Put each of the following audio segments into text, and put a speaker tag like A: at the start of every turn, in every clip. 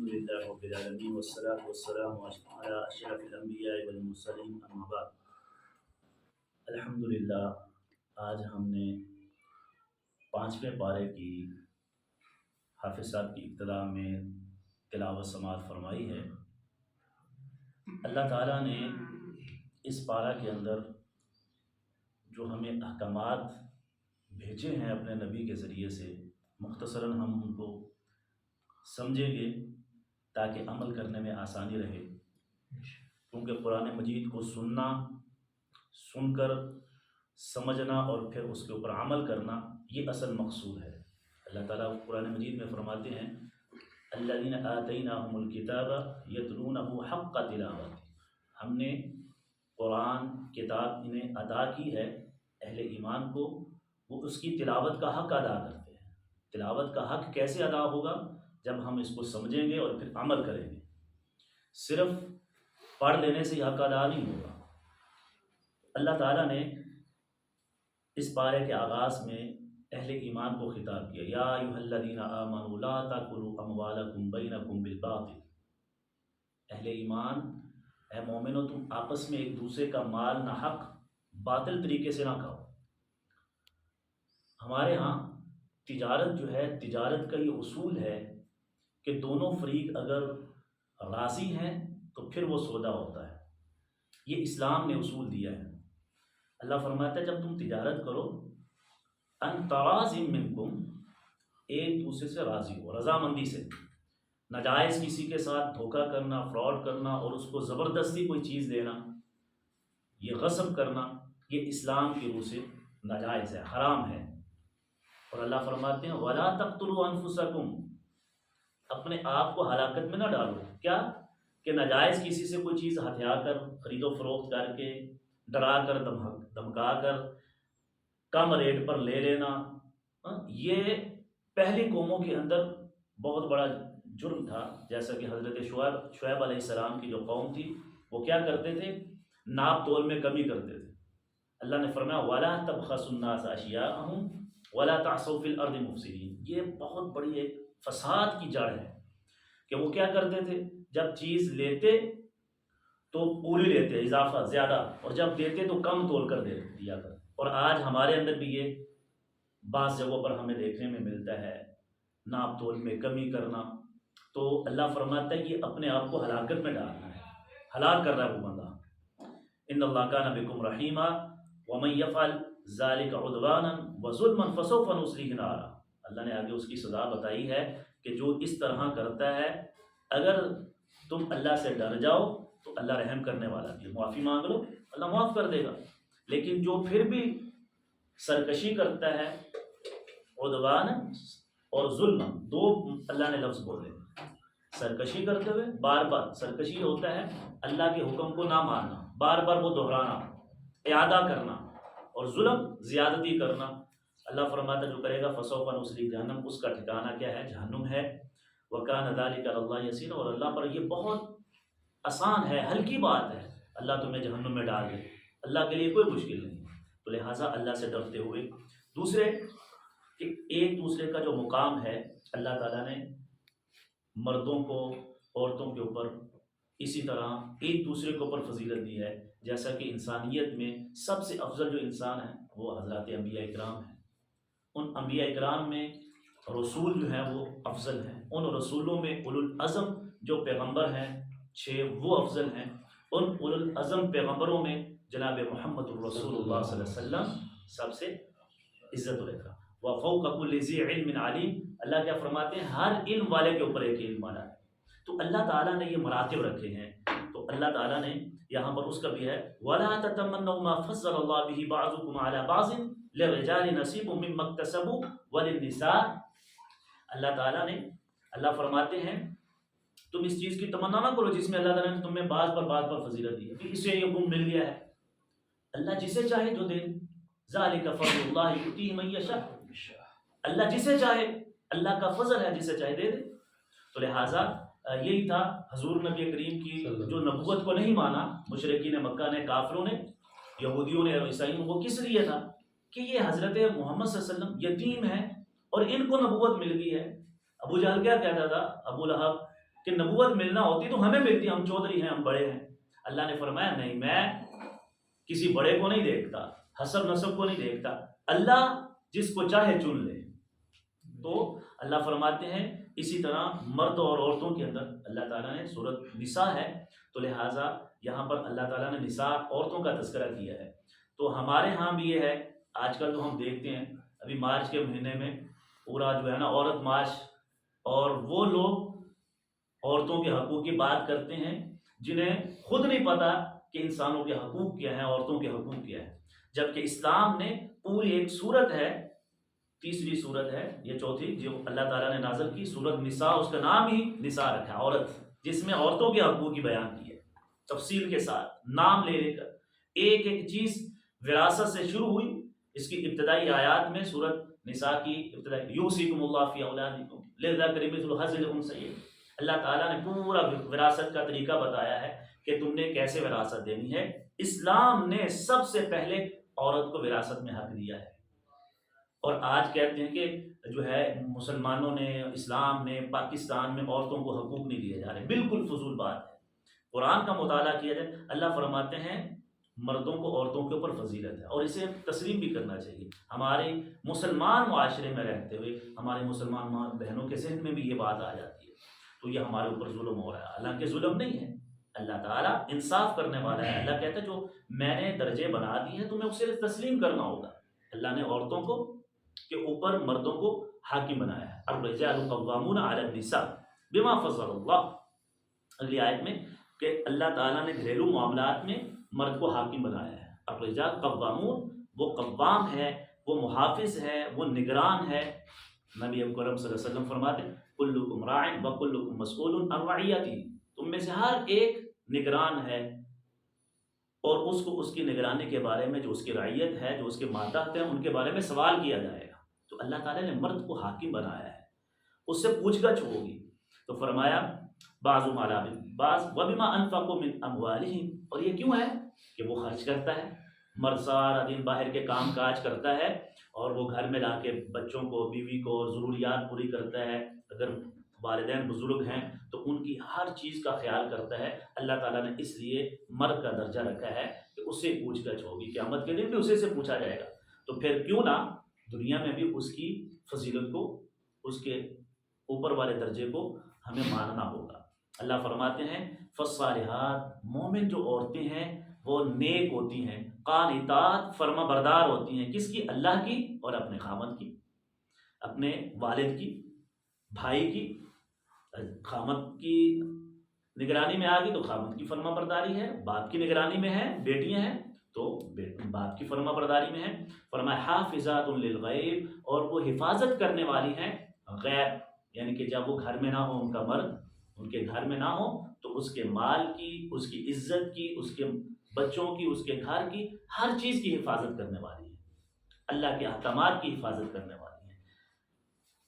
A: لله رب العالمين والصلاة والسلام على أشرف الأنبياء والمرسلين أما بعد الحمدللہ آج ہم نے 5ویں پارے کی حافظ صاحب کی ابتدا میں تلاوت سماعت فرمائی ہے۔ اللہ تعالیٰ نے اس پارہ کے اندر جو ہمیں احکامات بھیجے ہیں اپنے نبی کے ذریعے سے، مختصراً ہم ان کو سمجھیں گے تاکہ عمل کرنے میں آسانی رہے، کیونکہ قرآن مجید کو سن کر سمجھنا اور پھر اس کے اوپر عمل کرنا یہ اصل مقصود ہے۔ اللہ تعالیٰ قرآن مجید میں فرماتے ہیں الذین آتیناہم الکتاب یتلونہ حق تلاوت، ہم نے قرآن کتاب انہیں عطا کی ہے اہل ایمان کو، وہ اس کی تلاوت کا حق ادا کرتے ہیں۔ تلاوت کا حق کیسے ادا ہوگا؟ جب ہم اس کو سمجھیں گے اور پھر عمل کریں گے۔ صرف پڑھ لینے سے یہ حق ادا نہیں ہوگا۔ اللہ تعالیٰ نے اس پارے کے آغاز میں اہل ایمان کو خطاب کیا، یا ایھا الذین آمنوا لا تاکلوا اموالکم بینکم بالباطل، اہل ایمان، اے مومنو تم آپس میں ایک دوسرے کا مال ناحق باطل طریقے سے نہ کھاؤ۔ ہمارے ہاں تجارت جو ہے، تجارت کا یہ اصول ہے کہ دونوں فریق اگر راضی ہیں تو پھر وہ سودا ہوتا ہے۔ یہ اسلام نے اصول دیا ہے۔ اللہ فرماتا ہے جب تم تجارت کرو ان تراض منکم، ایک دوسرے سے راضی ہو، رضامندی سے، ناجائز کسی کے ساتھ دھوکہ کرنا، فراڈ کرنا اور اس کو زبردستی کوئی چیز دینا، یہ غصب کرنا، یہ اسلام کی روح سے ناجائز ہے، حرام ہے۔ اور اللہ فرماتے ہیں وَلَا تَقْتُلُوا أَنفُسَكُمْ، اپنے آپ کو ہلاکت میں نہ ڈالو۔ کیا کہ ناجائز کسی سے کوئی چیز ہتھیا کر، خرید و فروخت کر کے، ڈرا کر، دھمکا کر، کم ریٹ پر لے لینا، یہ پہلی قوموں کے اندر بہت بڑا جرم تھا۔ جیسا کہ حضرت شعیب علیہ السلام کی جو قوم تھی وہ کیا کرتے تھے؟ ناپ تول میں کمی کرتے تھے۔ اللہ نے فرمایا وَلَا تَبْخَسُوا النَّاسَ أَشْيَاءَهُمْ وَلَا تَعْثَوْا فِي الْأَرْضِ مُفْسِدِينَ، یہ بہت بڑی ایک فساد کی جڑ ہے کہ وہ کیا کرتے تھے؟ جب چیز لیتے تو پوری لیتے، اضافہ زیادہ، اور جب دیتے تو کم تول کر دیا کر۔ اور آج ہمارے اندر بھی یہ بعض جگہوں پر ہمیں دیکھنے میں ملتا ہے، ناپ تول میں کمی کرنا۔ تو اللہ فرماتا ہے یہ اپنے آپ کو ہلاکت میں ڈالنا ہے، ہلاک کر رہا ہے وہ بندہ۔ ان اللہ کان بکم رحیما ومن یفعل ذلک عدوانا وظلما فسوف نصلیہ نارا، اللہ نے آگے اس کی سزا بتائی ہے کہ جو اس طرح کرتا ہے، اگر تم اللہ سے ڈر جاؤ تو اللہ رحم کرنے والا بھی، معافی مانگ لو اللہ معاف کر دے گا۔ لیکن جو پھر بھی سرکشی کرتا ہے، عدوان اور ظلم، دو اللہ نے لفظ بولے، سرکشی کرتے ہوئے بار بار، سرکشی ہوتا ہے اللہ کے حکم کو نہ ماننا، بار بار وہ دہرانا، اعادہ کرنا، اور ظلم زیادتی کرنا۔ اللہ فرماتا جو کرے گا فسوف نصلیہ جہنم، اس کا ٹھکانہ کیا ہے؟ جہنم ہے۔ وَكَانَ ذَلِكَ عَلَى اللَّهِ يَسِيرًا، اور اللہ پر یہ بہت آسان ہے، ہلکی بات ہے، اللہ تمہیں جہنم میں ڈال دے، اللہ کے لیے کوئی مشکل نہیں۔ تو لہٰذا اللہ سے ڈرتے ہوئے، دوسرے کہ ایک دوسرے کا جو مقام ہے، اللہ تعالیٰ نے مردوں کو عورتوں کے اوپر اسی طرح ایک دوسرے کے اوپر فضیلت دی ہے، جیسا کہ انسانیت میں سب سے افضل جو انسان ہے وہ حضرات انبیاء کرام ہیں۔ ان انبیاء کرام میں رسول جو ہیں وہ افضل ہیں، ان رسولوں میں اولو العزم جو پیغمبر ہیں 6 وہ افضل ہیں۔ ان اولو العزم پیغمبروں میں جناب محمد الرسول اللہ صلی اللہ علیہ وسلم سب سے عزت و اکرام۔ وَفَوْقَ كُلِّ ذِي عِلْمٍ عَلِيمٍ، اللہ کیا فرماتے ہیں؟ ہر علم والے کے اوپر ایک علم والا ہے۔ تو اللہ تعالیٰ نے یہ مراتب رکھے ہیں، تو اللہ تعالیٰ نے یہاں پر اس کا بھی ہے وَلَا تَتَمَنَّوْا مَا فَضَّلَ اللَّهُ بِهِ بَعْضُكُمْ عَلَى بَعْضٍ لِلرِّجَالِ نَصِيبٌ مِّمَّا اكْتَسَبُوا وَلِلنِّسَاءِ، اللہ تعالیٰ نے، اللہ فرماتے ہیں تم اس چیز کی تمنا نہ کرو جس میں اللہ تعالیٰ نے تمہیں بعض پر فضیلت دی ہے، کہ اسے یہ گم مل گیا ہے، اللہ جسے چاہے جو دے، ذَلِكَ فَضْلُ اللَّهِ يُؤْتِيهِ مَن يَشَاءُ، اللہ جسے چاہے، اللہ کا فضل ہے، جسے چاہے دے دے۔ تو لہٰذا یہی تھا حضور نبی کریم کی جو نبوت کو نہیں مانا مشرکین مکہ نے، کافروں نے، یہودیوں نے اور عیسائیوں نے، وہ کس لیے تھا کہ یہ حضرت محمد صلی اللہ علیہ وسلم یتیم ہیں اور ان کو نبوت مل گئی ہے۔ ابو جہل کیا کہتا تھا؟ ابو لہب کہ نبوت ملنا ہوتی تو ہمیں ملتی، ہم چودھری ہیں، ہم بڑے ہیں. اللہ نے فرمایا نہیں، میں کسی بڑے کو نہیں دیکھتا، حسب نسب کو نہیں دیکھتا، اللہ جس کو چاہے چن لے. تو اللہ فرماتے ہیں اسی طرح مرد اور عورتوں کے اندر اللہ تعالیٰ نے سورۃ نساء ہے تو لہٰذا یہاں پر اللہ تعالیٰ نے نساء عورتوں کا تذکرہ کیا ہے. تو ہمارے ہاں بھی یہ ہے، آج کل تو ہم دیکھتے ہیں ابھی مارچ کے مہینے میں پورا جو ہے نا عورت مارچ، اور وہ لوگ عورتوں کے حقوق کی بات کرتے ہیں جنہیں خود نہیں پتا کہ انسانوں کے حقوق کیا ہیں، عورتوں کے حقوق کیا ہے. جبکہ اسلام نے پوری ایک سورت ہے، تیسری سورت ہے یہ، چوتھی جو اللہ تعالیٰ نے نازل کی، سورت نساء، اس کا نام ہی نساء رکھا ہے، عورت، جس میں عورتوں کے حقوق کی بیان کی ہے تفصیل کے ساتھ، نام لے لے کر ایک ایک چیز وراثت سے شروع ہوئی. اس کی ابتدائی آیات میں سورت نساء کی ابتدائی یوصیکم اللہ فی اولادکم للذکر مثل حظ الانثیین، اللہ تعالیٰ نے پورا وراثت کا طریقہ بتایا ہے کہ تم نے کیسے وراثت دینی ہے. اسلام نے سب سے پہلے عورت کو وراثت میں حق دیا ہے. اور آج کہتے ہیں کہ جو ہے مسلمانوں نے، اسلام نے، پاکستان میں عورتوں کو حقوق نہیں دیے جا رہے. بالکل فضول بات ہے. قرآن کا مطالعہ کیا جائے، اللہ فرماتے ہیں مردوں کو عورتوں کے اوپر فضیلت ہے، اور اسے تسلیم بھی کرنا چاہیے. ہمارے مسلمان معاشرے میں رہتے ہوئے ہمارے مسلمان ماں بہنوں کے ذہن میں بھی یہ بات آ جاتی ہے، تو یہ ہمارے اوپر ظلم ہو رہا ہے. حالانکہ ظلم نہیں ہے، اللہ تعالیٰ انصاف کرنے والا ہے. اللہ کہتا ہے جو میں نے درجے بنا دیے ہیں تمہیں اسے تسلیم کرنا ہوگا. اللہ نے عورتوں کو کے اوپر مردوں کو حاکم بنایا ہے. الرجال قوامون علی النساء بما فضل اللہ، اگلی آیت میں کہ اللہ تعالیٰ نے گھریلو معاملات میں مرد کو حاکم بنایا ہے. الرجال قوامون، وہ قوام ہے، وہ محافظ ہے، وہ نگران ہے. نبی اکرم صلی اللہ علیہ وسلم فرماتے ہیں کلکم راع وکلکم مسئول عن رعیتہ، تم میں سے ہر ایک نگران ہے، اور اس کو اس کی نگرانی کے بارے میں، جو اس کی رعیت ہے، جو اس کے ماتحت ہیں، ان کے بارے میں سوال کیا جائے گا. تو اللہ تعالیٰ نے مرد کو حاکم بنایا ہے، اس سے پوچھ گچھ ہوگی. تو فرمایا بعض مالا بعض وبما انفقوا من اموالہم، اور یہ کیوں ہے کہ وہ خرچ کرتا ہے. مرد سارا دن باہر کے کام کاج کرتا ہے اور وہ گھر میں لا کے بچوں کو، بیوی کو ضروریات پوری کرتا ہے. اگر والدین بزرگ ہیں تو ان کی ہر چیز کا خیال کرتا ہے. اللہ تعالیٰ نے اس لیے مرد کا درجہ رکھا ہے کہ اس سے پوچھ گچھ ہوگی، قیامت کے دن بھی اسی سے پوچھا جائے گا. تو پھر کیوں نہ دنیا میں بھی اس کی فضیلت کو، اس کے اوپر والے درجے کو ہمیں ماننا ہوگا. اللہ فرماتے ہیں فالصالحات، مومن جو عورتیں ہیں وہ نیک ہوتی ہیں، قانتات، فرما بردار ہوتی ہیں. کس کی؟ اللہ کی اور اپنے خامد کی، اپنے والد کی، بھائی کی. خامد کی نگرانی میں آ گئی تو خامد کی فرما برداری ہے، باپ کی نگرانی میں ہے، بیٹیاں ہیں تو باپ کی فرما برداری میں ہے. فرمایا حافظات للغیب، اور وہ حفاظت کرنے والی ہیں غیب، یعنی کہ جب وہ گھر میں نہ ہو، ان کا مرد ان کے گھر میں نہ ہو تو اس کے مال کی، اس کی عزت کی، اس کے بچوں کی، اس کے گھر کی، ہر چیز کی حفاظت کرنے والی ہے، اللہ کے احکامات کی حفاظت کرنے والی ہے.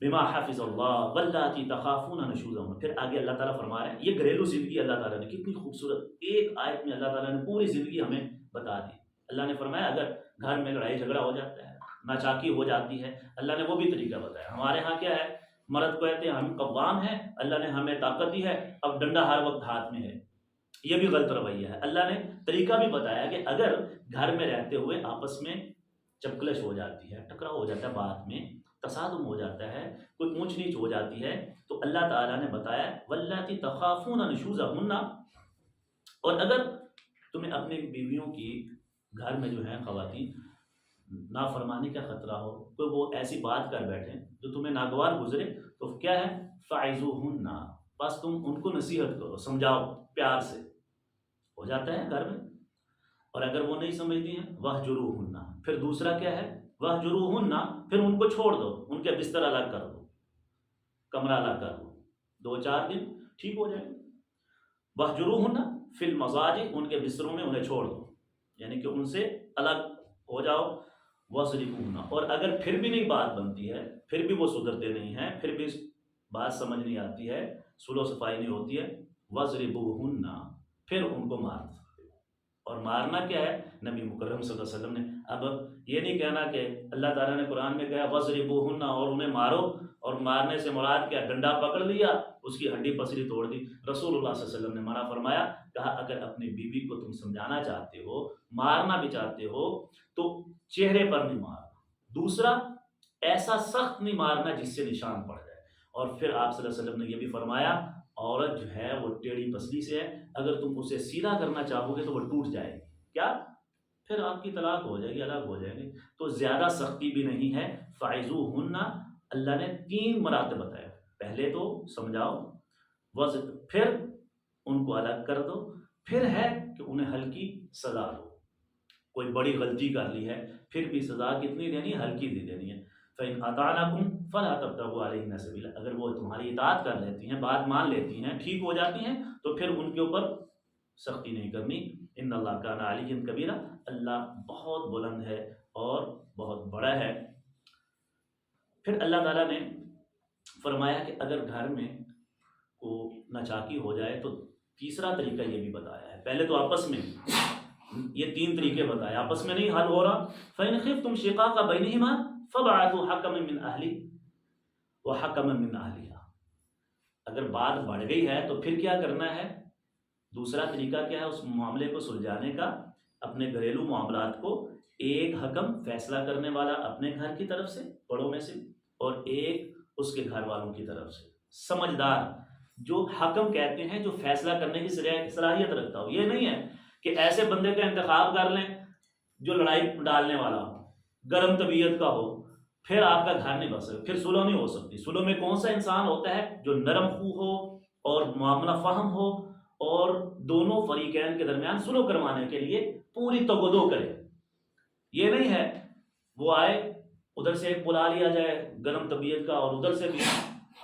A: بما حافظ اللہ واللاتی تخافون نشوزہن. پھر آگے اللہ تعالیٰ فرما رہے ہیں، یہ گھریلو زندگی اللہ تعالیٰ نے کتنی خوبصورت ایک آیت میں اللہ تعالیٰ نے پوری زندگی ہمیں بتا دی. اللہ نے فرمایا اگر گھر میں لڑائی جھگڑا ہو جاتا ہے، ناچاکی ہو جاتی ہے، اللہ نے وہ بھی طریقہ بتایا. ہمارے ہاں کیا ہے، مرد کو کہتے ہیں ہم قوام ہیں، اللہ نے ہمیں طاقت دی ہے، اب ڈنڈا ہر وقت ہاتھ میں ہے. یہ بھی غلط رویہ ہے. اللہ نے طریقہ بھی بتایا کہ اگر گھر میں رہتے ہوئے آپس میں چپکلش ہو جاتی ہے، ٹکراؤ ہو جاتا ہے، بات میں تصادم ہو جاتا ہے، کوئی اونچ نیچ ہو جاتی ہے، تو اللہ تعالیٰ نے بتایا واللاتی تخافون نشوزہن، اور اگر تمہیں اپنی بیویوں کی گھر میں جو ہیں خواتین نافرمانی کا خطرہ ہو، کوئی وہ ایسی بات کر بیٹھیں جو تمہیں ناگوار گزرے، تو کیا ہے فعظوہن، بس تم ان کو نصیحت کرو، سمجھاؤ پیار سے. ہو جاتا ہے گھر میں. اور اگر وہ نہیں سمجھتی ہیں وہجروہن، پھر دوسرا کیا ہے وہجروہن، پھر ان کو چھوڑ دو، ان کے بستر الگ کر دو، کمرہ الگ کر دو، 2-4 دن ٹھیک ہو جائے. وہجروہن فی المضاجع، ان کے بستروں میں انہیں چھوڑ دو، یعنی کہ ان سے الگ ہو جاؤ. وَاضْرِبُوهُنَّ، اور اگر پھر بھی نہیں بات بنتی ہے، پھر بھی وہ سدھرتے نہیں ہیں، پھر بھی بات سمجھ نہیں آتی ہے، صلح و صفائی نہیں ہوتی ہے، وَاضْرِبُوهُنَّ، پھر ان کو مار دو. اور مارنا کیا ہے، نبی مکرم صلی اللہ علیہ وسلم نے، اب یہ نہیں کہنا کہ اللہ تعالیٰ نے قرآن میں کہا وَاضْرِبُوهُنَّ اور انہیں مارو، اور مارنے سے مراد کیا، ڈنڈا پکڑ لیا اس کی ہڈی پسلی توڑ دی. رسول اللہ صلی اللہ علیہ وسلم نے منع فرمایا, کہا اگر اپنی بیوی کو تم سمجھانا چاہتے ہو, مارنا بھی چاہتے ہو, تو چہرے پر نہیں مارنا. دوسرا, ایسا سخت نہیں مارنا جس سے نشان پڑ جائے. اور پھر آپ صلی اللہ علیہ وسلم نے یہ بھی فرمایا, عورت جو ہے وہ ٹیڑھی پسلی سے ہے, اگر تم اسے سیدھا کرنا چاہو گے تو وہ ٹوٹ جائے گی. کیا؟ پھر آپ کی طلاق ہو جائے گی, الگ ہو جائیں گے. تو زیادہ سختی بھی نہیں ہے. فَعِظُوهُنَّ, اللہ نے 3 مراتب بتایا. پہلے تو سمجھاؤ, پھر ان کو الگ کر دو, پھر ہے کہ انہیں ہلکی سزا دو. کوئی بڑی غلطی کر لی ہے, پھر بھی سزا کتنی دینی ہے؟ ہلکی دی دینی ہے. فَإِنْ أَطَعْنَكُمْ فَلَا تَبْتَغُوا عَلَيْهِنَّ سَبِيلًا, اگر وہ تمہاری اطاعت کر لیتی ہیں, بات مان لیتی ہیں, ٹھیک ہو جاتی ہیں, تو پھر ان کے اوپر سختی نہیں کرنی. ان اللہ کان علیٰ کبیرہ, اللہ بہت بلند ہے اور بہت بڑا ہے. پھر اللہ تعالیٰ نے فرمایا کہ اگر گھر میں کو ناچاکی ہو جائے تو تیسرا طریقہ یہ بھی بتایا ہے. پہلے تو آپس میں یہ 3 طریقے بتائے, آپس میں نہیں حل ہو رہا. فَإِنْ خِفْتُمْ شِقَاقَ بَيْنِهِمَا فَابْعَثُوا حَكَمًا مِّنْ أَهْلِهِ وَحَكَمًا مِّنْ أَهْلِهَا. اگر بات بڑھ گئی ہے تو پھر کیا کرنا ہے؟ دوسرا طریقہ کیا ہے اس معاملے کو سلجھانے کا؟ اپنے گھریلو معاملات کو ایک حکم فیصلہ کرنے والا اپنے گھر کی طرف سے, بڑوں میں سے, اور ایک اس کے گھر والوں کی طرف سے. سمجھدار جو حکم کہتے ہیں, جو فیصلہ کرنے کی صلاحیت رکھتا ہو. یہ نہیں ہے کہ ایسے بندے کا انتخاب کر لیں جو لڑائی ڈالنے والا ہو, گرم طبیعت کا ہو, پھر آپ کا گھر نہیں بن سکتا, پھر صلح نہیں ہو سکتی. صلح میں کون سا انسان ہوتا ہے؟ جو نرم خو ہو اور معاملہ فہم ہو اور دونوں فریقین کے درمیان صلح کروانے کے لیے پوری تگودو کرے. یہ نہیں ہے وہ آئے, ادھر سے ایک بلا لیا جائے گرم طبیعت کا, اور ادھر سے بھی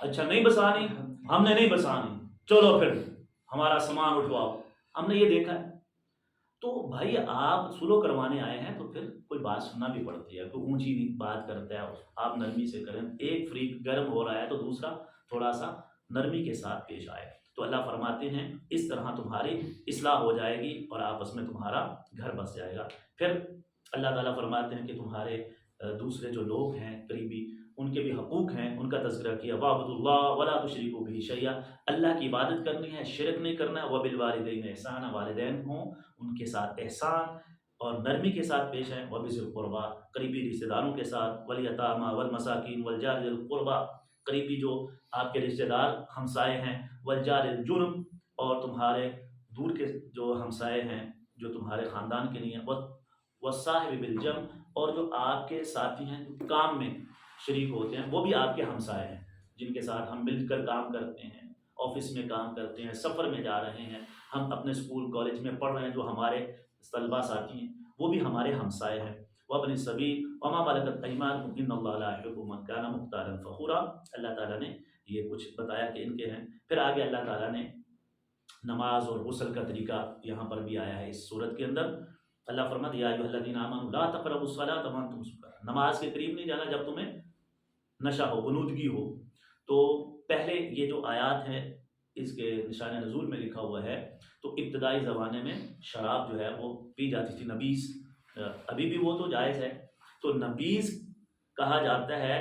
A: اچھا نہیں بسانی, ہم نے نہیں بسانی, چلو پھر ہمارا سامان اٹھواؤ. ہم نے یہ دیکھا ہے. تو بھائی آپ صلح کروانے آئے ہیں تو پھر کوئی بات سننا بھی پڑتی ہے. کوئی اونچی بات کرتا ہے, آپ نرمی سے کریں. ایک فریق گرم ہو رہا ہے تو دوسرا تھوڑا سا نرمی کے ساتھ پیش آئے. تو اللہ فرماتے ہیں اس طرح تمہاری اصلاح ہو جائے گی اور آپس میں تمہارا گھر بس جائے گا. پھر اللہ تعالیٰ فرماتے ہیں کہ تمہارے دوسرے جو لوگ ہیں قریبی, ان کے بھی حقوق ہیں, ان کا تذکرہ کیا. وَاعْبُدُوا اللَّهَ وَلَا تُشْرِكُوا بِهِ شَيْئًا, اللہ کی عبادت کرنی ہے, شرک نہیں کرنا ہے. وَبِالْوَالِدَيْنِ إِحْسَانًا, والدین ہوں ان کے ساتھ احسان اور نرمی کے ساتھ پیش آئیں. وَبِذِي الْقُرْبَىٰ, قریبی رشتہ داروں کے ساتھ. وَالْيَتَامَىٰ وَالْمَسَاكِينِ وَالْجَارِ ذِي الْقُرْبَىٰ, قریبی جو آپ کے رشتہ دار ہمسائے ہیں. وَالْجَارِ الْجُنُبِ, اور تمہارے دور کے جو ہمسائے ہیں جو تمہارے خاندان کے نہیں ہیں. وَالصَّاحِبِ بِالْجَنبِ, اور جو آپ کے ساتھی ہیں جو کام میں شریک ہوتے ہیں, وہ بھی آپ کے ہمسائے ہیں, جن کے ساتھ ہم مل کر کام کرتے ہیں, آفس میں کام کرتے ہیں, سفر میں جا رہے ہیں, ہم اپنے اسکول کالج میں پڑھ رہے ہیں, جو ہمارے طلباء ساتھی ہیں وہ بھی ہمارے ہمسائے ہیں. وَابْنِ السَّبِيلِ وَمَا مَلَكَتْ أَيْمَانُكُمْ إِنَّ اللَّهَ لَا يُحِبُّ مَنْ كَانَ مُخْتَالًا فَخُورًا. اللہ تعالیٰ نے یہ کچھ بتایا کہ ان کے ہیں. پھر آگے اللہ تعالیٰ نے نماز اور غسل کا طریقہ یہاں پر بھی آیا ہے اس صورت کے اندر. اللہ فرماتا ہے یا ایھا الذین آمنوا لا تقربوا الصلاۃ وانتم سکارى, نماز کے قریب نہیں جانا جب تمہیں نشہ ہو, غنودگی ہو. تو پہلے یہ جو آیات ہے اس کے نشان نزول میں لکھا ہوا ہے, تو ابتدائی زمانے میں شراب جو ہے وہ پی جاتی تھی, نبیذ, ابھی بھی وہ تو جائز ہے. تو نبیذ کہا جاتا ہے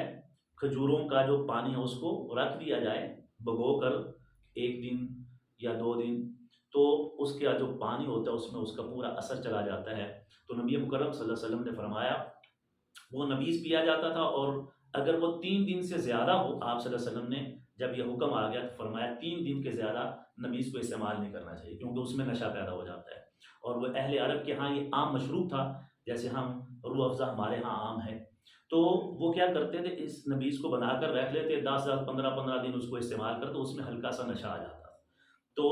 A: کھجوروں کا جو پانی ہے اس کو رکھ دیا جائے بھگو کر 1 دن یا 2 دن, تو اس کا جو پانی ہوتا ہے اس میں اس کا پورا اثر چلا جاتا ہے. تو نبی مکرم صلی اللہ علیہ وسلم نے فرمایا وہ نبیذ پیا جاتا تھا, اور اگر وہ 3 دن سے زیادہ ہو, آپ صلی اللہ علیہ وسلم نے جب یہ حکم آ گیا تو فرمایا 3 دن کے زیادہ نبیذ کو استعمال نہیں کرنا چاہیے, کیونکہ اس میں نشہ پیدا ہو جاتا ہے. اور وہ اہل عرب کے ہاں یہ عام مشروب تھا, جیسے ہم روح افزا ہمارے ہاں عام ہے. تو وہ کیا کرتے تھے, اس نبیذ کو بنا کر رکھ لیتے, 10 15 دن اس کو استعمال کرتے, اس میں ہلکا سا نشہ آ جاتا. تو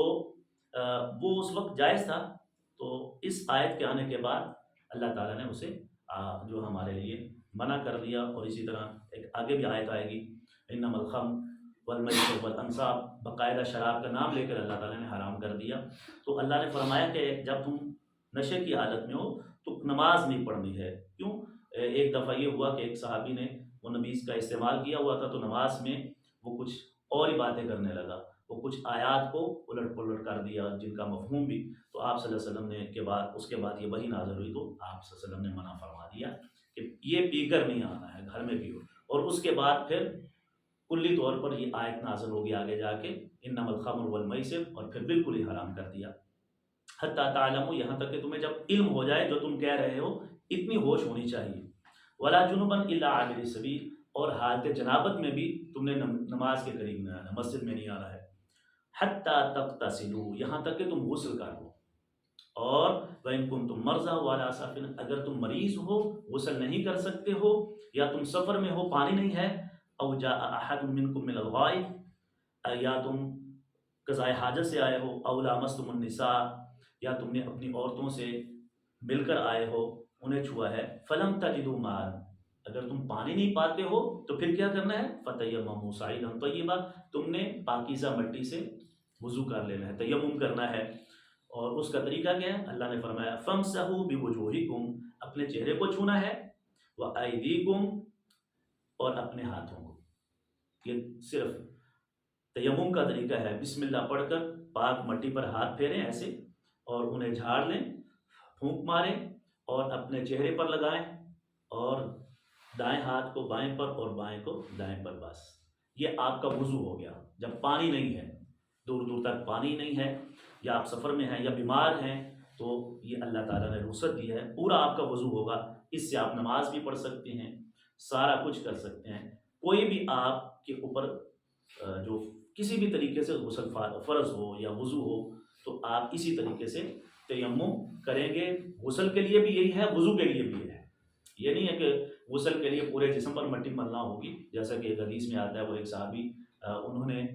A: وہ اس وقت جائز تھا. تو اس آیت کے آنے کے بعد اللہ تعالیٰ نے اسے جو ہمارے لیے منع کر دیا. اور اسی طرح ایک آگے بھی آیت آئے گی, انما الخمر والمیسر والانصاب, باقاعدہ شراب کا نام لے کر اللہ تعالیٰ نے حرام کر دیا. تو اللہ نے فرمایا کہ جب تم نشے کی حالت میں ہو تو نماز نہیں پڑھنی ہے. کیوں؟ ایک دفعہ یہ ہوا کہ ایک صحابی نے وہ نبیذ کا استعمال کیا ہوا تھا, تو نماز میں وہ کچھ اور ہی باتیں کرنے لگا, وہ کچھ آیات کو الٹ پلٹ کر دیا جن کا مفہوم بھی. تو آپ صلی اللہ علیہ وسلم نے اس کے بعد یہ وحی نازل ہوئی, تو آپ صلی اللہ علیہ وسلم نے منع فرما دیا کہ یہ پی کر نہیں آنا ہے, گھر میں پیو. اور اس کے بعد پھر کلی طور پر یہ آیت نازل ہوگی آگے جا کے انما الخمر والمیسر، اور پھر بالکل ہی حرام کر دیا، حتیٰ تعلموا، یہاں تک کہ تمہیں جب علم ہو جائے جو تم کہہ رہے ہو، اتنی ہوش ہونی چاہیے، ولا جنبا الا عابر السبیل، اور حالت جنابت میں بھی تم نے نماز کے قریب نہیں آنا، مسجد میں نہیں آنا ہے، حتیٰ تغتسلوا، یہاں تک کہ تم غسل کر لو، اور وَإِن كُنتُم مَرْضَىٰ وَعَلَىٰ سَفَرٍ، اگر تم مریض ہو، غسل نہیں کر سکتے ہو، یا تم سفر میں ہو، پانی نہیں ہے، أَوْ جَاءَ أَحَدٌ مِّنكُم مِّنَ الْغَائِطِ، یا تم قضائے حاجت سے آئے ہو، أَوْ لَامَسْتُمُ النِّسَاءَ، یا تم نے اپنی عورتوں سے مل کر آئے ہو، انہیں چھوا ہے، فَلَمْ تَجِدُوا مَاءً، اگر تم پانی نہیں پاتے ہو تو پھر کیا کرنا ہے، فَتَيَمَّمُوا صَعِيدًا طَيِّبًا، تم نے پاکیزہ مٹی سے وضو کر لینا ہے، تیمم کرنا ہے، اور اس کا طریقہ کیا ہے، اللہ نے فرمایا فَامْسَحُوا بِوُجُوهِكُمْ، اپنے چہرے کو چھونا ہے، وَأَيْدِيكُمْ، اور اپنے ہاتھوں کو، یہ صرف تیمم کا طریقہ ہے، بسم اللہ پڑھ کر پاک مٹی پر ہاتھ پھیریں ایسے، اور انہیں جھاڑ لیں، پھونک ماریں، اور اپنے چہرے پر لگائیں، اور دائیں ہاتھ کو بائیں پر اور بائیں کو دائیں پر، بس یہ آپ کا وضو ہو گیا۔ جب پانی نہیں ہے، دور دور تک پانی نہیں ہے، یا آپ سفر میں ہیں یا بیمار ہیں، تو یہ اللہ تعالیٰ نے رخصت دی ہے، پورا آپ کا وضو ہوگا، اس سے آپ نماز بھی پڑھ سکتے ہیں، سارا کچھ کر سکتے ہیں، کوئی بھی آپ کے اوپر جو کسی بھی طریقے سے غسل فرض ہو یا وضو ہو، تو آپ اسی طریقے سے تیمم کریں گے، غسل کے لیے بھی یہی ہے، وضو کے لیے بھی یہ ہے، یہ نہیں ہے کہ غسل کے لیے پورے جسم پر مٹی ملنا ہوگی، جیسا کہ ایک حدیث میں آتا ہے، وہ ایک صحابی انہوں نے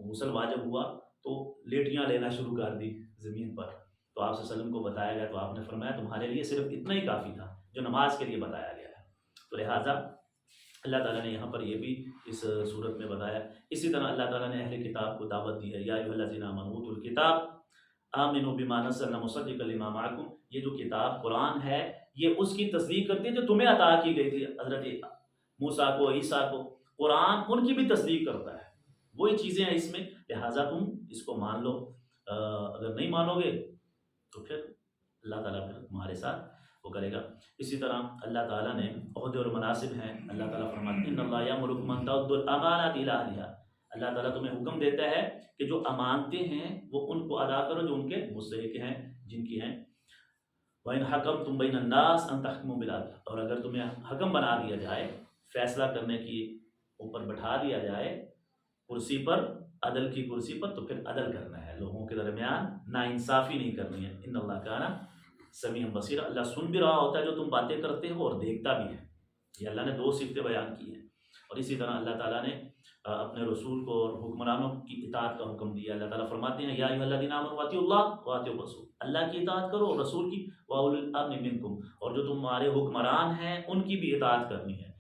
A: غسل واجب ہوا تو لیٹیاں لینا شروع کر دی زمین پر، تو آپ صلی اللہ علیہ وسلم کو بتایا گیا، تو آپ نے فرمایا تمہارے لیے صرف اتنا ہی کافی تھا جو نماز کے لیے بتایا گیا ہے، تو لہٰذا اللہ تعالیٰ نے یہاں پر یہ بھی اس صورت میں بتایا۔ اسی طرح اللہ تعالیٰ نے اہل کتاب کو دعوت دی ہے، یا ایھا الذین آمنوا اوتوا الکتاب آمنوا بما نزلنا مصدقا لما معکم، یہ جو کتاب قرآن ہے یہ اس کی تصدیق کرتی ہے جو تمہیں عطا کی گئی تھی، حضرت موسیٰ کو، عیسیٰ کو، قرآن ان کی بھی تصدیق کرتا ہے، وہی چیزیں ہیں اس میں، لہٰذا تم اس کو مان لو، اگر نہیں مانو گے تو پھر اللہ تعالیٰ پھر تمہارے ساتھ وہ کرے گا۔ اسی طرح اللہ تعالیٰ نے عہدے اور مناسب ہیں، اللہ تعالیٰ فرماتے ہیں ان اللہ یأمرکم ان تؤدوا الامانات الی اہلہا، اللہ تعالیٰ تمہیں حکم دیتا ہے کہ جو امانتیں ہیں وہ ان کو ادا کرو جو ان کے مستحق ہیں، جن کی ہیں، وَإِنْ حَكَمْتُمْ بَيْنَ النَّاسِ أَنْ تَحْكُمُوا بِالْعَدْلِ، اور اگر تمہیں حکم بنا دیا جائے، فیصلہ کرنے کی اوپر بٹھا دیا جائے کرسی پر، عدل کی کرسی پر، تو پھر عدل کرنا ہے، لوگوں کے درمیان ناانصافی نہیں کرنی ہے، ان اللہ کان سمیعا بصیرا، اللہ سن بھی رہا ہوتا ہے جو تم باتیں کرتے ہو اور دیکھتا بھی ہے، یہ اللہ نے دو صفتیں بیان کی ہیں۔ اور اسی طرح اللہ تعالیٰ نے اپنے رسول کو اور حکمرانوں کی اطاعت کا حکم دیا، اللہ تعالیٰ فرماتے ہیں یا ایھا الذین آمنوا اطیعوا اللہ واطیعوا الرسول، اللہ کی اطاعت کرو اور رسول کی، واولی الامر منکم، اور جو تمہارے حکمران ہیں ان کی بھی اطاعت کرنی ہے،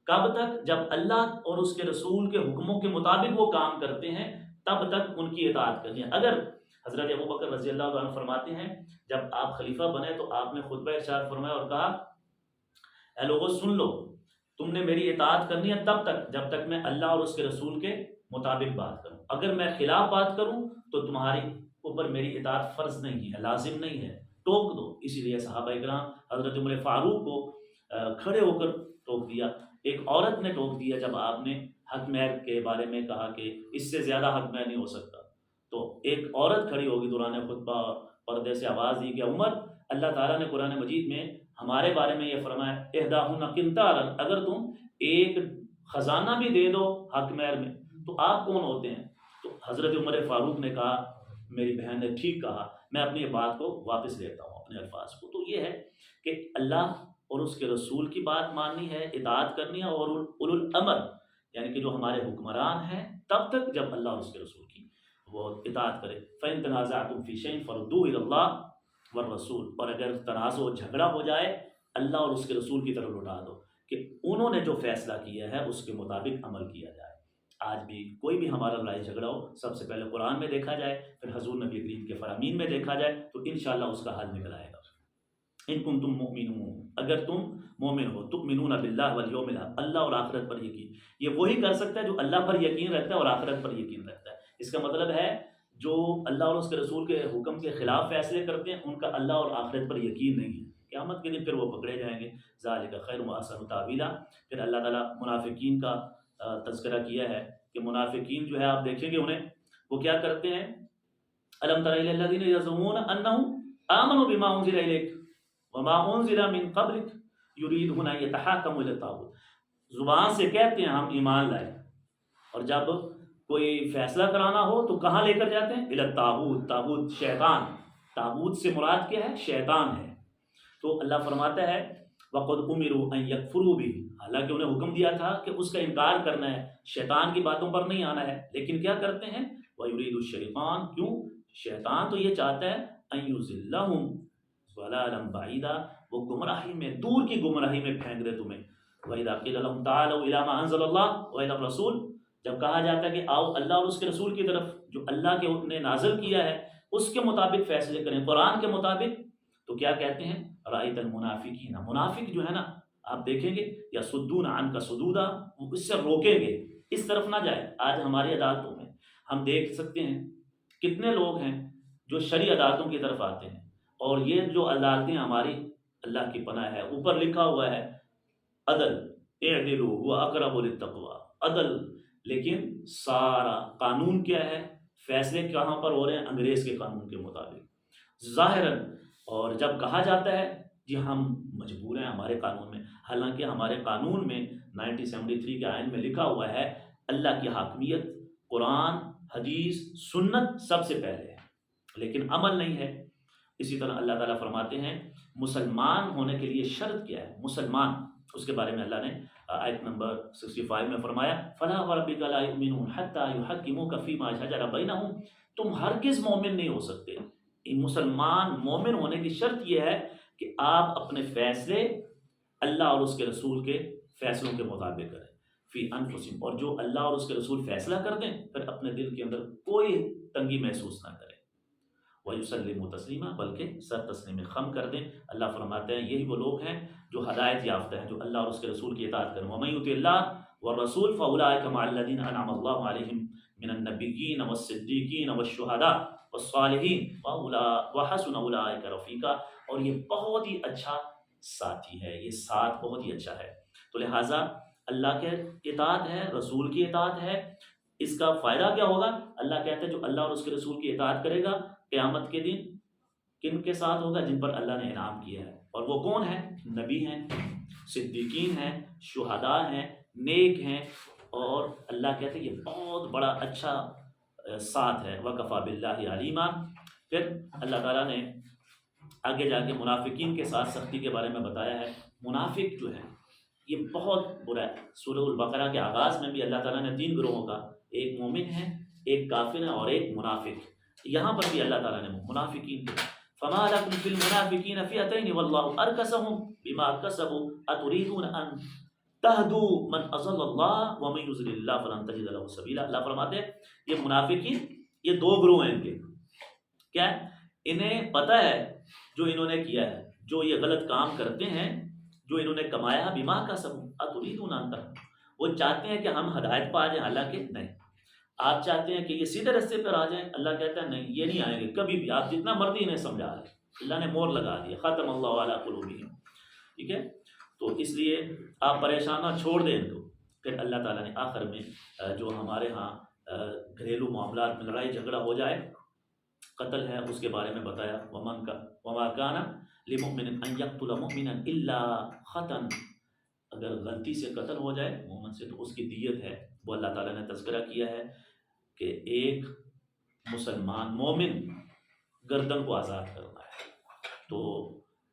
A: کب تک، جب اللہ اور اس کے رسول کے حکموں کے مطابق وہ کام کرتے ہیں تب تک ان کی اطاعت کرنی ہے۔ اگر حضرت ابوبکر رضی اللہ عنہ فرماتے ہیں جب آپ خلیفہ بنے تو آپ نے خطبہ ارشاد فرمایا اور کہا اے لوگوں سن لو، تم نے میری اطاعت کرنی ہے تب تک جب تک میں اللہ اور اس کے رسول کے مطابق بات کروں، اگر میں خلاف بات کروں تو تمہاری اوپر میری اطاعت فرض نہیں ہے، لازم نہیں ہے، ٹوک دو۔ اسی لیے صحابہ اکرام حضرت عمر فاروق کو کھڑے ہو کر ٹوک دیا، ایک عورت نے ٹوک دیا جب آپ نے حق مہر کے بارے میں کہا کہ اس سے زیادہ حق مہر نہیں ہو سکتا، تو ایک عورت کھڑی ہوگی دوران خطبہ، پردے سے آواز دی کہ عمر، اللہ تعالیٰ نے قرآن مجید میں ہمارے بارے میں یہ فرمایا احداہن قنطارا، اگر تم ایک خزانہ بھی دے دو حق مہر میں تو آپ کون ہوتے ہیں؟ تو حضرت عمر فاروق نے کہا میری بہن نے ٹھیک کہا، میں اپنی بات کو واپس لیتا ہوں، اپنے الفاظ کو۔ تو یہ ہے کہ اللہ اور اس کے رسول کی بات ماننی ہے، اطاعت کرنی ہے، اور اولو الامر یعنی کہ جو ہمارے حکمران ہیں تب تک جب اللہ اور اس کے رسول کی وہ اطاعت کرے۔ فَإِن تَنَازَعْتُمْ فِي شَيْءٍ فَرُدُّوهُ إِلَى اللَّهِ وَالرَّسُولِ، اور اگر تنازع جھگڑا ہو جائے اللہ اور اس کے رسول کی طرف لوٹا دو کہ انہوں نے جو فیصلہ کیا ہے اس کے مطابق عمل کیا جائے۔ آج بھی کوئی بھی ہمارا لڑائی جھگڑا ہو سب سے پہلے قرآن میں دیکھا جائے، پھر حضور نبی کریم کے فرامین میں دیکھا جائے، تو انشاءاللہ اس کا حل نکل آئے گا۔ ان کنتم مؤمنون، اگر تم مومن ہو، تؤمنون باللہ والیوم الآخر، اللہ اور آخرت پر یقین، یہ وہی کر سکتا ہے جو اللہ پر یقین رکھتا ہے اور آخرت پر یقین رکھتا ہے۔ اس کا مطلب ہے جو اللہ اور اس کے رسول کے حکم کے خلاف فیصلے کرتے ہیں ان کا اللہ اور آخرت پر یقین نہیں ہے، قیامت کے دن پھر وہ پکڑے جائیں گے۔ ذالک خیر و احسن تاویلا، پھر اللہ تعالیٰ منافقین کا تذکرہ کیا ہے کہ منافقین جو ہے آپ دیکھیں گے انہیں وہ کیا کرتے ہیں؟ الم تر الی الذین یزعمون انہم آمنوا بما انزل الیک وما انزل من قبلک یریدون ان یتحاکموا الی الطاغوت، زبان سے کہتے ہیں ہم ایمان لائے، اور جب کوئی فیصلہ کرانا ہو تو کہاں لے کر جاتے ہیں؟ الی الطاغوت، طاغوت شیطان، طاغوت سے مراد کیا ہے؟ شیطان ہے۔ تو اللہ فرماتا ہے وَقَدْ أُمِرُوا أَن يَكْفُرُوا بِهِ، حالانکہ انہیں حکم دیا تھا کہ اس کا انکار کرنا ہے، شیطان کی باتوں پر نہیں آنا ہے، لیکن کیا کرتے ہیں؟ وَيُرِيدُ الشَّيْطَانُ، کیوں؟ شیطان تو یہ چاہتا ہے أَن يُضِلَّهُمْ ضَلَالًا بَعِيدًا، وہ گمراہی میں، دور کی گمراہی میں پھینک دے تمہیں۔ وَإِذَا قِيلَ لَهُمْ تَعَالَوْا إِلَىٰ مَا أَنزَلَ اللَّهُ وَإِلَى الرَّسُولِ، جب کہا جاتا ہے کہ آؤ اللہ اور اس کے رسول کی طرف، جو اللہ کے نے نازل کیا ہے اس کے مطابق فیصلے کریں، قرآن کے مطابق، تو کیا کہتے ہیں؟ رأیت المنافقین، منافق جو ہے نا آپ دیکھیں گے، یصدون عنک صدودا، وہ اس سے روکیں گے، اس طرف نہ جائے۔ آج ہماری عدالتوں میں ہم دیکھ سکتے ہیں کتنے لوگ ہیں جو شرعی عدالتوں کی طرف آتے ہیں، اور یہ جو عدالتیں ہماری، اللہ کی پناہ ہے، اوپر لکھا ہوا ہے عدل، اعدلوا هو اقرب للتقوی، عدل، لیکن سارا قانون کیا ہے؟ فیصلے کہاں پر ہو رہے ہیں؟ انگریز کے قانون کے مطابق ظاہراً۔ اور جب کہا جاتا ہے جی ہم مجبور ہیں ہمارے قانون میں، حالانکہ ہمارے قانون میں 1973 کے آئین میں لکھا ہوا ہے اللہ کی حاکمیت، قرآن، حدیث، سنت سب سے پہلے ہے، لیکن عمل نہیں ہے۔ اسی طرح اللہ تعالیٰ فرماتے ہیں مسلمان ہونے کے لیے شرط کیا ہے؟ مسلمان، اس کے بارے میں اللہ نے آیت نمبر 65 میں فرمایا فَلَا وَرَبِّكَ لَا يُؤْمِنُونَ حَتَّى يُحَكِّمُوكَ فِي مَا شَجَرَ بَيْنَهُمْ، تم ہرگز مومن نہیں ہو سکتے۔ مسلمان مومن ہونے کی شرط یہ ہے کہ آپ اپنے فیصلے اللہ اور اس کے رسول کے فیصلوں کے مطابق کریں، فی انفسہم، اور جو اللہ اور اس کے رسول فیصلہ کر دیں پھر اپنے دل کے اندر کوئی تنگی محسوس نہ کریں، وَيُسَلِّمُوا تَسْلِيمًا، بلکہ سر تسلیم خم کر دیں۔ اللہ فرماتے ہیں یہی وہ لوگ ہیں جو ہدایت یافتہ ہیں، جو اللہ اور اس کے رسول کی اطاعت کریں۔ وَمَن يُطِعِ اللَّهَ وَالرَّسُولَ فَأُولَٰئِكَ مَعَ الَّذِينَ أَنْعَمَ اللَّهُ عَلَيْهِم مِّنَ النَّبِيِّينَ وَالصِّدِّيقِينَ وَالشُّهَدَاءِ وَحَسُنَ أُولَٰئِكَ رَفِيقًا، اور یہ بہت ہی اچھا ساتھی ہے، یہ ساتھ بہت ہی اچھا ہے۔ تو لہٰذا اللہ کے اطاعت ہے، رسول کی اطاعت ہے، اس کا فائدہ کیا ہوگا؟ اللہ کہتے ہیں جو اللہ اور اس کے رسول کی اطاعت کرے گا قیامت کے دن کن کے ساتھ ہوگا؟ جن پر اللہ نے انعام کیا ہے، اور وہ کون ہیں؟ نبی ہیں، صدیقین ہیں، شہداء ہیں، نیک ہیں، اور اللہ کہتے ہیں یہ بہت بڑا اچھا ساتھ ہے۔ وَكَفَىٰ بِاللَّهِ عَلِيمًا۔ پھر اللہ تعالیٰ نے آگے جا کے منافقین کے ساتھ سختی کے بارے میں بتایا ہے۔ منافق جو ہے یہ بہت برا ہے۔ سورہ البقرہ کے آغاز میں بھی اللہ تعالیٰ نے 3 گروہوں کا، ایک مومن ہے، ایک کافر ہے، اور ایک منافق، یہاں پر بھی اللہ تعالیٰ نے منافقین کو فَمَا لَكُمْ فِي الْمُنَافِقِينَ فِئَتَيْنِ وَاللَّهُ أَرْكَسَهُمْ بِمَا كَسَبُوا أَتُرِيدُونَ أَن تَهْدُوا مَنْ أَضَلَّ اللَّهُ وَمَن يُضْلِلِ اللَّهُ فَلَن تَجِدَ لَهُ سَبِيلًا۔ اللہ فرماتے ہیں یہ منافقین، یہ 2 گروہ ہیں ان کے، کیا ہے؟ انہیں پتہ ہے جو انہوں نے کیا ہے، جو یہ غلط کام کرتے ہیں، جو انہوں نے کمایا بِمَا كَسَبُوا أَتُرِيدُونَ أَن تَهْدُوا، وہ چاہتے ہیں کہ ہم ہدایت پا جائیں، حالانکہ نہیں، آپ چاہتے ہیں کہ یہ سیدھے راستے پر آ جائیں، اللہ کہتا ہے نہیں، یہ نہیں آئیں گے کبھی بھی، آپ جتنا مرضی انہیں سمجھا لیں، اللہ نے مور لگا دیا، ختم اللہ علی قلوبہم، ٹھیک ہے؟ تو اس لیے آپ پریشان نہ، چھوڑ دیں ان کو۔ پھر اللہ تعالیٰ نے آخر میں جو ہمارے ہاں گھریلو معاملات میں لڑائی جھگڑا ہو جائے، قتل ہے، اس کے بارے میں بتایا وَمَا كَانَ لِمُؤْمِنٍ أَن يَقْتُلَ مُؤْمِنًا إِلَّا خَطًا، اگر غلطی سے قتل ہو جائے مومن سے تو اس کی دیت ہے، وہ اللہ تعالیٰ نے تذکرہ کیا ہے کہ ایک مسلمان مومن گردن کو آزاد کرنا ہے، تو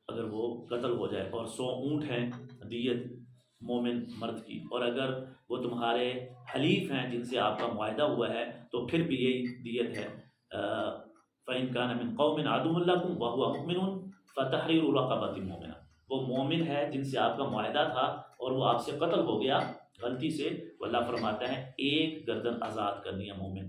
A: اگر وہ قتل ہو جائے، اور 100 اونٹ ہیں دیت مومن مرد کی، اور اگر وہ تمہارے حلیف ہیں جن سے آپ کا معاہدہ ہوا ہے تو پھر بھی یہی دیت ہے۔ فَإِن كَانَ مِن قَوْمٍ عَدُوٍّ لَكُمْ وَهُوَ مُؤْمِنٌ فَتَحْرِيرُ رَقَبَةٍ مُؤْمِنَةٍ، وہ مومن ہے جن سے آپ کا معاہدہ تھا اور وہ آپ سے قتل ہو گیا غلطی سے، تو اللہ فرماتا ہے ایک گردن آزاد کرنی ہے مومن۔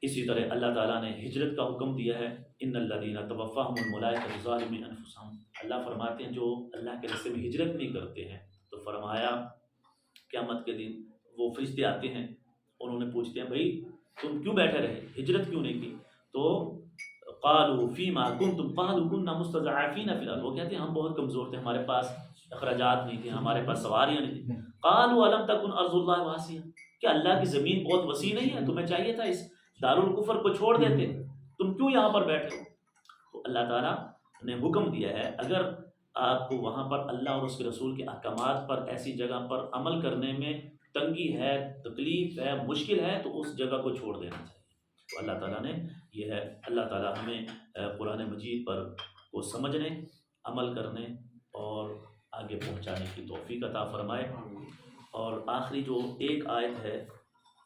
A: اسی طرح اللہ تعالیٰ نے ہجرت کا حکم دیا ہے، ان الذین توفاہم الملائکۃ ظالمی انفسہم، اللہ فرماتے ہیں جو اللہ کے راستے میں ہجرت نہیں کرتے ہیں، تو فرمایا قیامت کے دن وہ فرشتے آتے ہیں، انہوں نے پوچھتے ہیں بھائی تم کیوں بیٹھے رہے، ہجرت کیوں نہیں کی؟ تو قالوا فیما کنتم قالوا کنا مستضعفین فی الارض، وہ کہتے ہیں ہم بہت کمزور تھے، ہمارے پاس اخراجات نہیں تھے، ہمارے پاس سواریاں نہیں تھیں۔ قالوا الم تکن ارض اللہ واسعہ، کہ اللہ کی زمین بہت وسیع نہیں ہے؟ تمہیں چاہیے تھا اس دارالکفر کو چھوڑ دیتے، تم کیوں یہاں پر بیٹھے ہو؟ تو اللہ تعالیٰ نے حکم دیا ہے اگر آپ کو وہاں پر اللہ اور اس کے رسول کے احکامات پر ایسی جگہ پر عمل کرنے میں تنگی ہے، تکلیف ہے، مشکل ہے، تو اس جگہ کو چھوڑ دینا چاہیے۔ تو اللہ تعالیٰ نے یہ ہے، اللہ تعالیٰ ہمیں قرآن مجید پر کو سمجھنے، عمل کرنے اور آگے پہنچانے کی توفیق عطا فرمائے۔ اور آخری جو ایک آیت ہے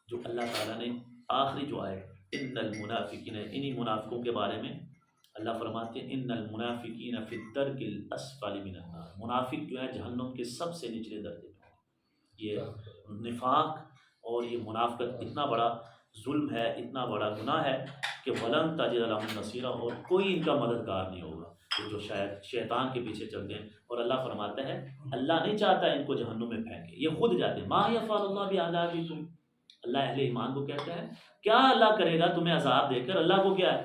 A: جو اللہ تعالیٰ نے آخری جو آیت ان المنافقین، انہی منافقوں کے بارے میں اللہ فرماتے ہیں ان المنافقین فی الدرک الاسفل من النار، منافق جو ہے جہنم کے سب سے نچلے درجے میں۔ یہ نفاق اور یہ منافقت اتنا بڑا ظلم ہے، اتنا بڑا گناہ ہے کہ ولن تجد لهم نصیرا، اور کوئی ان کا مددگار نہیں ہوگا، جو شاید شیطان کے پیچھے چل گئے۔ اور اللہ فرماتا ہے اللہ نہیں چاہتا ان کو جہنم میں پھینکے، یہ خود جاتے ہیں۔ ما یفعل اللہ بعذابکم، اللہ اہل ایمان کو کہتا ہے کیا اللہ کرے گا تمہیں عذاب دے کر؟ اللہ کو کیا ہے،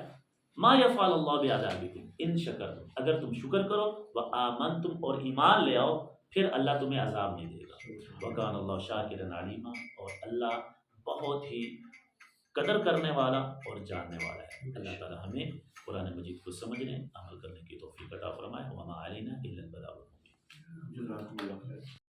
A: ما یفعل اللہ بعذابکم ان شکرتم، اگر تم شکر کرو وآمنتم، اور ایمان لے آؤ، پھر اللہ تمہیں عذاب نہیں دے گا۔ وکان اللہ شاکرا علیما، اور اللہ بہت ہی قدر کرنے والا اور جاننے والا ہے۔ اللہ تعالی ہمیں قرآن مجید کو سمجھنے، عمل کرنے کی توفیق عطا فرمائے۔ وما علینا الا البلاغ المبین۔